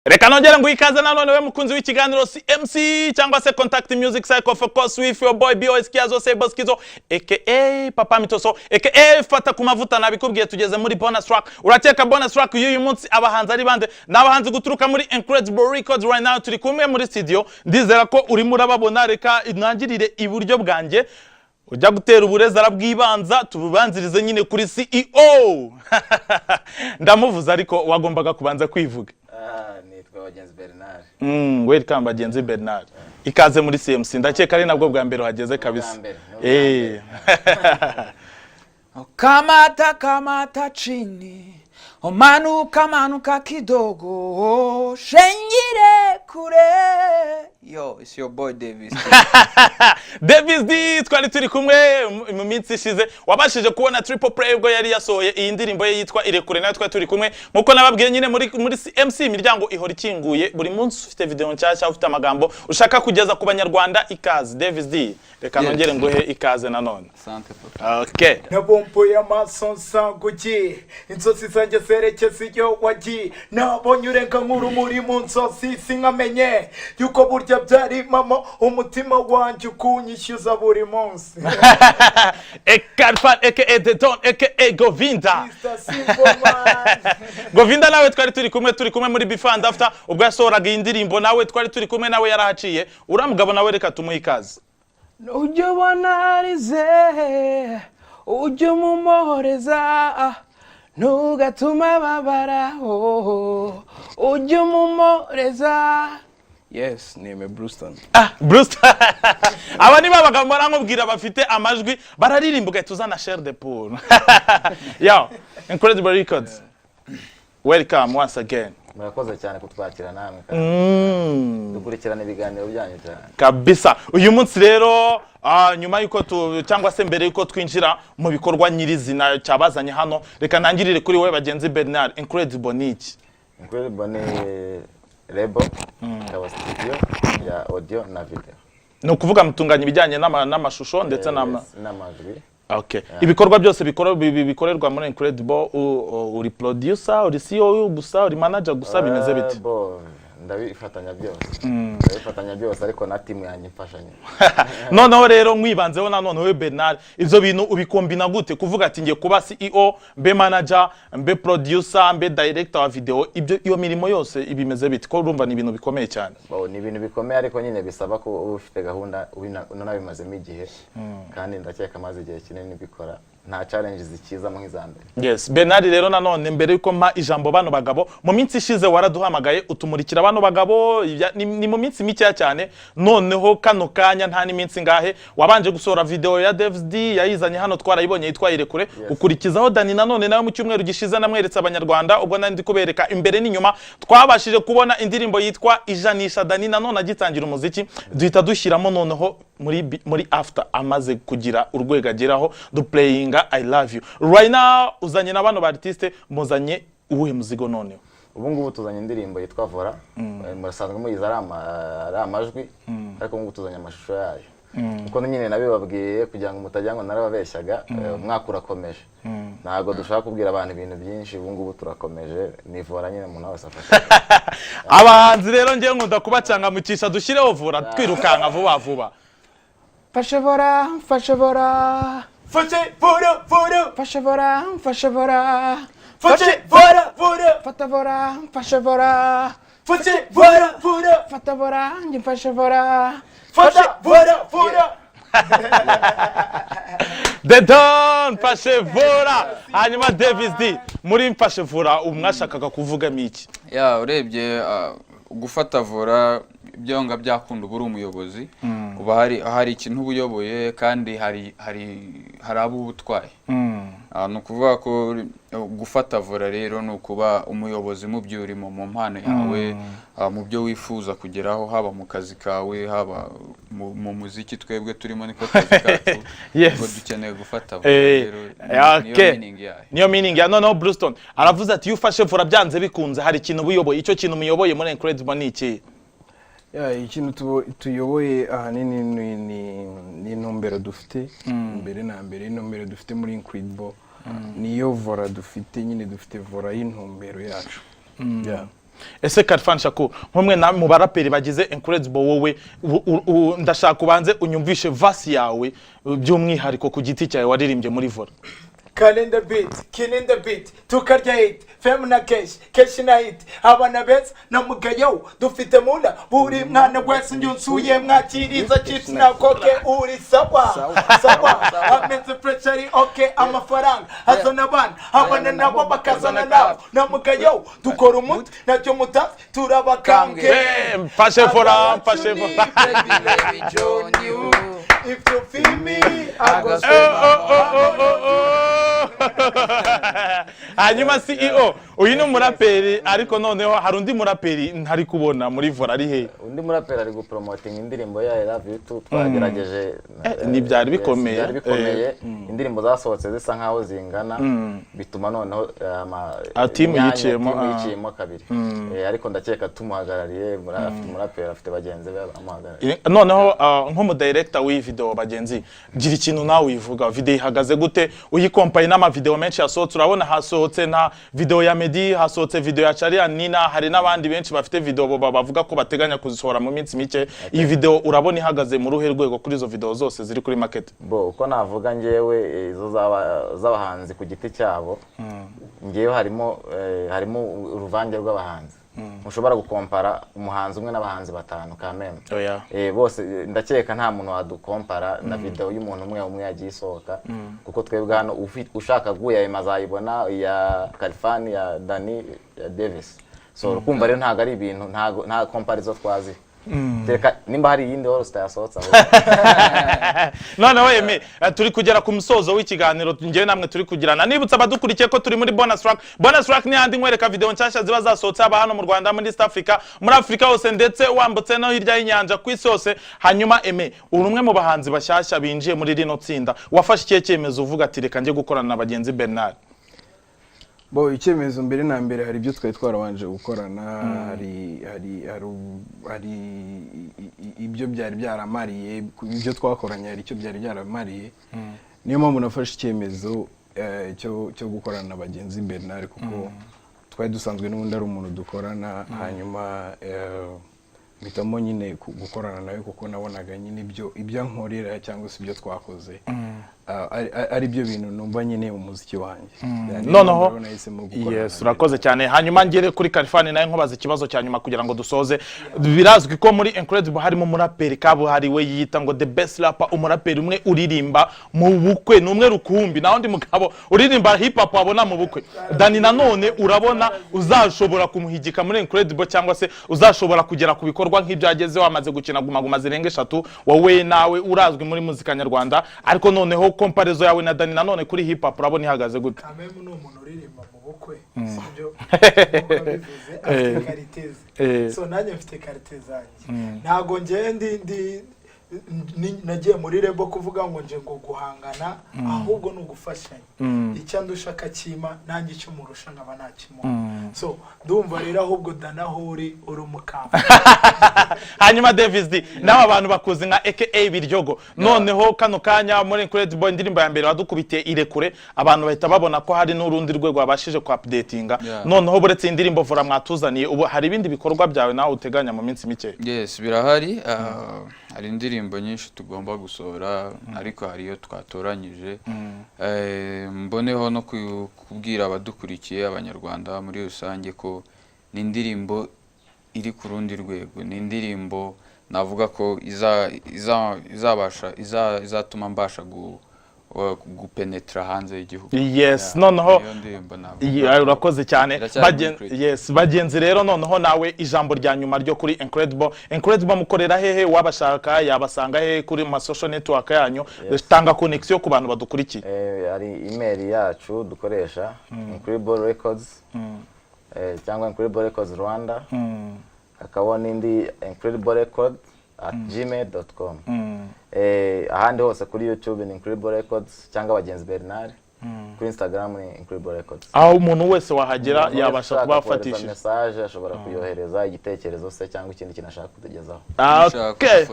Reka nongera ngo ikaze nanone we mukunzi w'ikiganiro MC cyangwa se Contact Music Cycle of course with your boy BOS Kiazo Sebos Kizo aka Papa Mitoso aka Fata ku mavuta nabikubwiye tugeze muri bonus track. Urakeka bonus track y'uyu munsi abahanzi ari bande n'abahanzi guturuka muri Incredible Records right now turi kumwe muri studio. Ndizera ko uri murababona, reka inangirire iburyo bwanjye ujya gutera ubureza arabwibanza tububanzirize nyine kuri CEO. Ndamuvuza ariko wagombaga kubanza kwivuga. Nitwa Bagenzi Bernard. Welcome Bagenzi Bernard. Ikaze muri CMC. Ndakeka ari nabwo bwa mbere wageze kabisa. Kamata chini. Manuka kidogo. Shengire kure. Yo, it's your boy Davis. Davis D, twari turi kumwe mu minsi ishize. Wabashije kubona Triple Play ubwo yari yasohoye iyi ndirimbo ye yitwa Irekure, nayo twari turi kumwe. Nkuko nababwiye nyine muri MC imiryango ihora ikinguye. Buri munsi ufite video nshyashya, ufite amagambo ushaka kugeza ku banyarwanda. Ikaze Davis D. Reka nongere nguhe ikaze nanone. Asante papa. Okay. Nabompo ya maso nsanguki inzozi zanjye zerekeza iyo wagiye nabonye urenga nk'urumuri mu nzozi sinkamenye yuko burya byari mama umutima wanjye ukunyishyuza buri munsi. Ekarfan aka Deton aka Govinda. Govinda nawe twari turi kumwe muri Before After ubwo yasohoraga indirimbo, nawe twari turi kumwe, nawe yarahaciye. Uramugabo nawe reka tumuhe ikaze. Ujye wanarize ujye mumoreza ntugatuma babara ujye mumoreza. Yes, name Brewston. Brewston. Aba ni babaga murangubwira bafite amajwi bararirimba ugahita share de pool. Yo, Incredible Records. Welcome once again. Murakoze cyane kutwakira namwe. Dukurikirana ibiganiro byanyu cyane. Kabisa. Uyu munsi rero nyuma yuko cyangwa se mbere yuko twinjira mu bikorwa nyirizina cyabazanye hano, reka nangirire kuri we Bagenzi Bernard. Incredible niki? Incredible ni label ya studio ya audio na video. No kuvuga mutunganya ibijyanye n'amashusho ndetse n'amajwi. Okay. Ibikorwa byose bikorerwa muri Incredible, uri producer, uri CEO gusa, uri manager gusa, bimeze bite? Ndabifatanya byose. Ndabifatanya byose ariko na team yanjye mfashanya. Noneho rero nkwibanzeho nanone we Bernard, ivyo bintu ubikombina gute kuvuga ati ngiye kuba CEO, mbe manager, mbe producer, mbe director wa video, ibyo iyo mirimo yose ibimeze bite? Ko urumva ni ibintu bikomeye cyane. Ni ibintu bikomeye ariko nyine bisaba ko ufite gahunda unabimazemo igihe kandi ndakeka maze igihe kinini bikora. Nta challenges zikiza mu izambere. Yes, Bernard rero nanone mbere yuko mpa ijambo bano bagabo, mu minsi ishize waraduhamagaye utumurikira bano bagabo, ni mu minsi mike cyane, noneho kano kanya nta ni minsi ngahe wabanje gusora video ya Davis D yayizanye hano twarayibonye yitwa Irekure. Ukurikizaho Dani nanone nawe mu cyumweru gishize namweretse abanyarwanda, ubwo nandi kubereka imbere n'inyuma twabashije kubona indirimbo yitwa Ijanisha. Dani nanone agitangira umuziki duhita dushyiramo noneho muri After amaze kugira urwego ageraho playing I love you. Right now uzanye na bano artiste muzanye uwuhe muzigo none? Ubu ngubu tuzanye indirimbo yitwa Vora. Murasanzwe muyiza ari amajwi ariko ngubu tuzanye amashusho yayo. Uko nyine nabibabwiye kugira ngo mutajya ngo narababeshyaga, umwaka urakomeje. Ntago dushaka kubwira abantu ibintu byinshi, ubu ngubu turakomeje, ni Vora nyine umuntu wese afasha. Abahanzi rero ngiye nkunda kubacanga mukisha dushireho Vora twirukanka vuba. Fashe Vora. Fashe Vora. Fashe Vora. Fashe Vora. Fata Vora. Fashe Vora. Fata Vora. Njye Fashe Vora. Fashe Vora. The Don Fashe Vora. Hanyuma Davis D muri Fashe Vora umwashakaga kuvuga miki? Ya urebye gufata Vora byonga byakunda buri umuyobozi, kuba hari ikintu ubuyoboye kandi hari abo ubutwaye. No kuvuga ko gufata Vora rero no kuba umuyobozi mu byo urimo, mu mpano yawe, mu byo wifuza kugeraho, haba mu kazi kawe, haba mu muziki twebwe turimo niko kazi kacu. Ngo dukeneye gufata Vora rero niyo meaning ya noneho Brewston aravuze ati ufashe Vora byanze bikunze hari ikintu buyoboye. Icyo kintu muyoboye muri Incredible ni iki? Ikintu tuyoboye ahanini ni intumbero dufite mbere na mbere, intumbero dufite muri Incredible niyo Vora dufite, nyine dufite Vora y'intumbero yacu. ese Khalfan Shakur nk'umwe na mu baraperi bagize Incredible wowe ndashaka ubanze unyumvishe verse yawe by'umwihariko ku giti cyawe waririmbye muri Vora. Killing the beat, tukarya hit, fame na cash na hit, abana beza na mugayo, dufite munda, buri mwana wese njunsuye mwakiriza chips na koke, uri sawa, ameze pressure okay, amafaranga, hazana bana, abana nabo bakazana nabo, na mugayo, dukora umuti, nacyo mutazi, turabakambwe. Pashe Vora. If you feel me, I go hanyuma CEO uyu ni umuraperi ariko noneho hari undi muraperi ntari kubona muri Vora ari he? Undi muraperi ari gupromoting indirimbo ya I Love You Too twagerageje ni byari bikomeye indirimbo zasohotse zisa nkaho zingana bituma noneho team yiciyemo kabiri ariko ndakeka tumuhagarariye muraperi afite bagenzi be amuhagarariye noneho nko mu director w'iyi video bagenzi gira ikintu nawe uyivuga video ihagaze gute uyikompaye n'ama video menshi yasohotse urabona hasohotse na video ya Meddy hasohotse video ya Charly Nina hari n'abandi benshi bafite video bavuga ko bateganya kuzisohora mu minsi mike iyi video urabona ihagaze mu ruhe rwego kuri izo video zose ziri kuri market uko navuga ngewe izo z'abahanzi ku giti cyabo ngewe harimo uruvange rw'abahanzi mushobora gukompara umuhanzi umwe n'abahanzi batanu kameme bose ndakeka nta muntu wadukompara na video y'umuntu umwe yagiye isohoka kuko twebwe hano ushaka guya mazayibona ya Khalfan ya Dani ya Davis so kumva rero ntago ari ibintu nta comparison twazi teka nimba hari yindi horo stayasohotsa none weme turi kugera ku musozo w'ikiganiro ngiye namwe turi kugirana nibutsa abadukurikiye ko turi muri bonus track ni handi nkwereka video nshasha ziba zasohotse aba hano mu Rwanda muri East Africa muri Africa hose ndetse wambutse no hirya y'inyanja ku isi hose hanyuma urumwe mu bahanzi bashyashya binjiye muri rino tsinda wafashe ikihe cyemezo uvuga ati reka nje gukorana na bagenzi Bernard icyemezo mbere na mbere hari ibyo twari twarabanje gukorana hari ibyo byari byaramariye ibyo twakoranye hari icyo byari byaramariye niyo mpamvu nafashe icyemezo cyo gukorana na bagenzi Bernard kuko twari dusanzwe n'ubundi ari umuntu dukorana hanyuma mpitamo nyine gukorana nawe kuko nabonaga nyine ibyo nkorera cyangwa se ibyo twakoze ari byo bintu numva nyine umuziki wanjye noneho yes urakoze cyane hanyuma ngere kuri Khalfan naye nkobaza ikibazo cya nyuma kugira ngo dusoze birazwi ko muri Incredible harimo umuraperi kabuhariwe yita ngo the best rapper umuraperi umwe uririmba mu bukwe numwe rukumbi naho ndi mugabo uririmba hip hop abona mu bukwe Dani nanone urabona uzashobora kumuhigika muri Incredible cyangwa se uzashobora kugera ku bikorwa nk'ibyageze wamaze gukina guma zirenga 3 wowe nawe urazwi muri muzika nyarwanda ariko noneho comparison yawe na Dani nanone kuri hip hop urabona ihagaze gute kameme no umuntu uririmba mu bukwe sibyo bivuze afite kariteze so nanjye mfite kariteze zanjye ntago ngende nagiye muri rebo kuvuga ngo nje ngo guhangana ahubwo no gufashanya icyo ndushaka kima nanjye cyo murusha nkaba nakimo so ndumva rero ahubwo danahuri uri umukamba hanyuma Davis D nawe abantu bakuze nka AKA Biryogo noneho kano kanya muri Incredible indirimbo ya mbere wadukubitiye irekure abantu bahita babona ko hari n'urundi rwego abashije ku updatinga noneho buretse indirimbo Vora mwatuzaniye ubu hari ibindi bikorwa byawe nawe uteganya mu minsi mike yes birahari hari indirimbo nyinshi tugomba gusohora ariko hari iyo twatoranyije mboneho no kubwira abadukurikiye abanyarwanda muri rusange ko ni indirimbo iri ku rundi rwego ni indirimbo navuga ko izatuma mbasha gupenetra hanze y'igihugu yes noneho urakoze cyane bagenzi rero noneho nawe ijambo rya nyuma ryo kuri Incredible mukorera hehe wabashaka yabasanga hehe kuri ma social network yanyu tanga connection ku bantu badukurikiye ari email yacu dukoresha Incredible Records cyangwa Incredible Records Rwanda akaba n'indi Incredible Record @gmail.com ahandi hose kuri YouTube ni Incredible Records cyangwa bagenzi Bernard kuri Instagram ni Incredible Records aho umuntu wese wahagera yabasha kubafatisha message ashobora kuyohereza igitekerezo se cyangwa ikindi kinashaka kutugezaho okay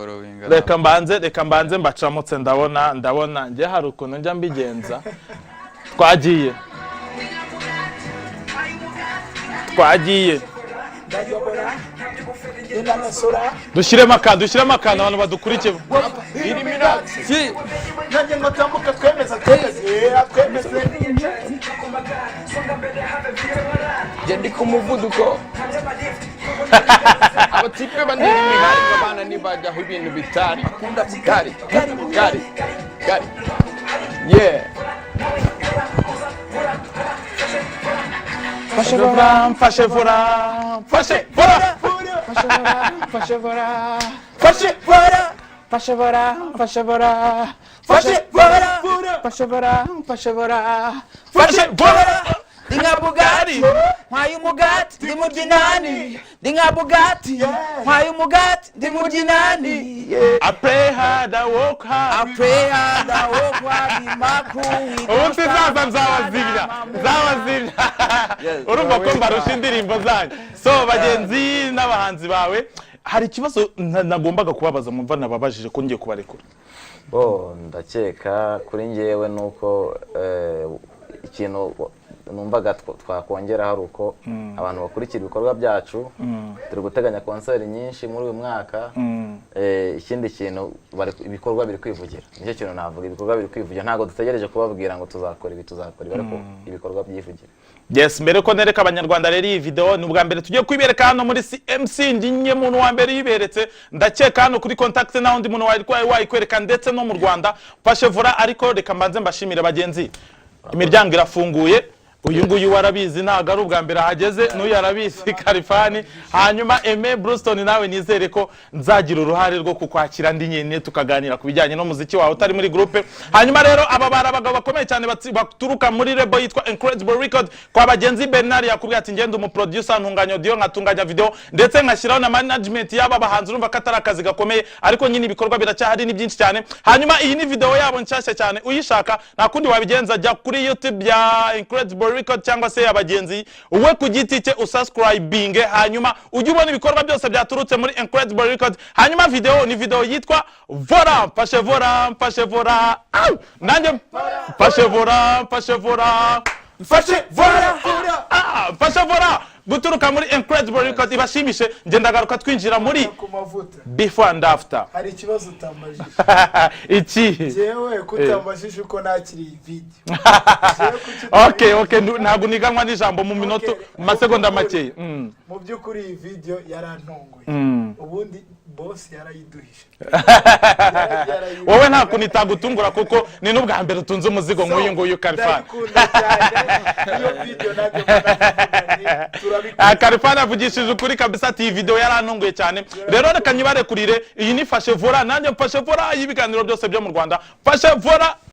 reka mbanze mbacamutse ndabona nge hari ukuntu njya mbigenza twagiye ndayobora inanasura dushyiremo akantu abantu badukurikiye. Si. nanjye ngo tambuka twemeza twemeze njye ndi ku muvuduko abatipe bandira imihari abana ntibajyaho ibintu bitari akunda bugari yeah Fashe vora, fashe vora, fashe vora. fashe vora fashe vora fashe vora fashe vora fashe vora fashe vora fashe vora Fashe vora. ndi nka bugatti ntwaye umugati ndi mu byinani ndi nka bugatti ntwaye umugati ndi mu byinani I pray hard, I work hard. Ubu nzaza nzabazimya. Urumva ko mbarusha indirimbo zanyu. So bagenzi n'abahanzi bawe, hari ikibazo nagombaga kubabaza mumva nababajije ko ngiye kubarekura. Ndakeka kuri njyewe nuko ikintu numvaga twakongera hari uko abantu bakurikira ibikorwa byacu, turi guteganya konseri nyinshi muri uyu mwaka. Ikindi kintu ibikorwa biri kwivugira, nicyo kintu navuga, ibikorwa biri kwivugira, ntago dutegereje kubabwira ngo tuzakora ibi ariko ibikorwa byivugira. Yes, mbere ko nereka abanyarwanda rero iyi video ni ubwa mbere tugiye kwibereka hano muri CMC, njye muntu wa mbere yiberetse, ndakeka hano kuri contact na undi muntu wayikwereka ndetse no mu Rwanda. Fashe vora, ariko reka mbanze mbashimire bagenzi, imiryango irafunguye. Uyu nguyu warabizi ntago ari ubwa mbere hageze, n'uyu yarabizi Kalifani. Hanyuma Aime Bruston, nawe nizere ko nzagira uruhare rwo kukwakira ndi nyene tukaganira kubijyanye no muziki wawe utari muri groupe. Hanyuma rero aba barabagabo bakomeye cyane baturuka muri label yitwa Incredible Record, kwa bagenzi Bernard yakubwiye ati ngende umu producer ntunganya audio nkatunganya video ndetse nkashyiraho na management y'aba bahanzi, urumva katara akazi gakomeye, ariko nyine ibikorwa biracyahari ni byinshi cyane. Hanyuma iyi ni video yabo nshyashya cyane, uyishaka nta kundi wabigenza, jya kuri YouTube ya Incredible Record cyangwa se abagenzi, uwe ku giti cye usubscribinge, hanyuma ujye ubona ibikorwa byose byaturutse muri Incredible Record. Hanyuma video ni video yitwa Vora, fashe vora, fashe vora, nanjye fashe vora, fashe vora, fashe vora, fashe vora, guturuka muri Incredible Record. Ibashimishe, nge ndagaruka twinjira muri before and after. hari ikibazo utambajije Iki jewe kutambajije uko nakiri video okay ntabwo niganwa n'ijambo mu minota mu masegonda make. mu byukuri iyi video yarantongoye, ubundi boss yarayiduhishe. Wowe nta kunita gutungura kuko ni n'ubwa mbere utunze umuzigo nk'uyu nguyu Kalifani. Kalifani avugishije ukuri kabisa ati iyi video yarantunguye cyane. Rero reka nyibarekurire, iyi ni Fashe Vora, nanjye Fashe Vora, y'ibiganiro byose byo mu Rwanda. Fashe Vora.